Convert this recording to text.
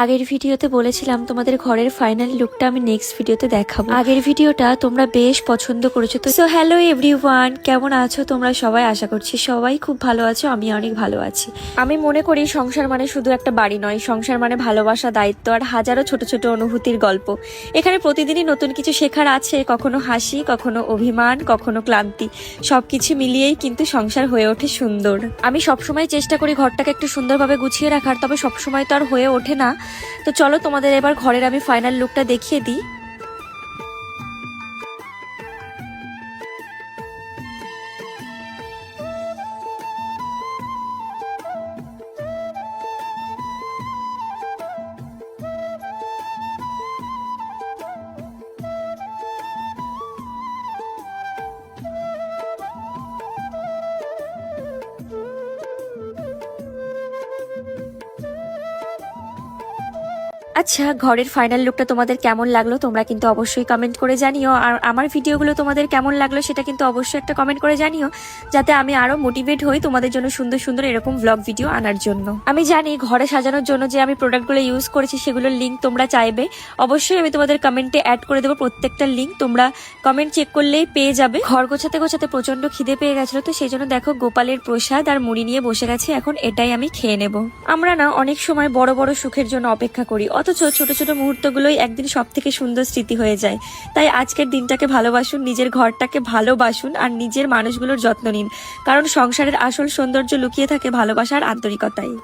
আগের ভিডিওতে বলেছিলাম তোমাদের ঘরের ফাইনাল লুকটা আমি নেক্সট ভিডিওতে দেখাবো। আগের ভিডিওটা তোমরা বেশ পছন্দ করেছো। তো সো হ্যালো এভরিওয়ান, কেমন আছো তোমরা সবাই? আশা করছি সবাই খুব ভালো আছো, আমি অনেক ভালো আছি। আমি মনে করি সংসার মানে শুধু একটা বাড়ি নয়, সংসার মানে ভালোবাসা, দায়িত্ব আর হাজারো ছোট ছোট অনুভূতির গল্প। এখানে প্রতিদিনই নতুন কিছু শেখার আছে, কখনো হাসি, কখনো অভিমান, কখনো ক্লান্তি, সবকিছু মিলিয়েই কিন্তু সংসার হয়ে ওঠে সুন্দর। আমি সবসময় চেষ্টা করি ঘরটাকে একটু সুন্দরভাবে গুছিয়ে রাখার, তবে সবসময় তো আর হয়ে ওঠে না। তো চলো তোমাদের এবার ঘরের আমি ফাইনাল লুকটা দেখিয়ে দিই। আচ্ছা, ঘরের ফাইনাল লুকটা তোমাদের কেমন লাগলো তোমরা কিন্তু অবশ্যই কমেন্ট করে জানিও। আর আমার ভিডিওগুলো তোমাদের কেমন লাগলো সেটা কিন্তু অবশ্যই একটা কমেন্ট করে জানিও, যাতে আমি আরো মোটিভেট হই তোমাদের জন্য সুন্দর সুন্দর এরকম ব্লগ ভিডিও আনার জন্য। আমি জানি ঘরে সাজানোর জন্য যে আমি প্রোডাক্টগুলো ইউজ করেছি সেগুলোর লিঙ্ক তোমরা চাইবে, অবশ্যই আমি তোমাদের কমেন্টে অ্যাড করে দেবো প্রত্যেকটা লিঙ্ক, তোমরা কমেন্ট চেক করলেই পেয়ে যাবে। ঘর গোছাতে গোছাতে প্রচন্ড খিদে পেয়ে গেছিল, তো সেই জন্য দেখো গোপালের প্রসাদ আর মুড়ি নিয়ে বসে গেছি, এখন এটাই আমি খেয়ে নেব। আমরা না অনেক সময় বড় বড় সুখের জন্য অপেক্ষা করি, অথচ ছোট ছোট মুহূর্তগুলোই একদিন সব থেকে সুন্দর স্মৃতি হয়ে যায়। তাই আজকের দিনটাকে ভালোবাসুন, নিজের ঘরটাকে ভালোবাসুন আর নিজের মানুষগুলোর যত্ন নিন, কারণ সংসারের আসল সৌন্দর্য লুকিয়ে থাকে ভালোবাসার আন্তরিকতায়।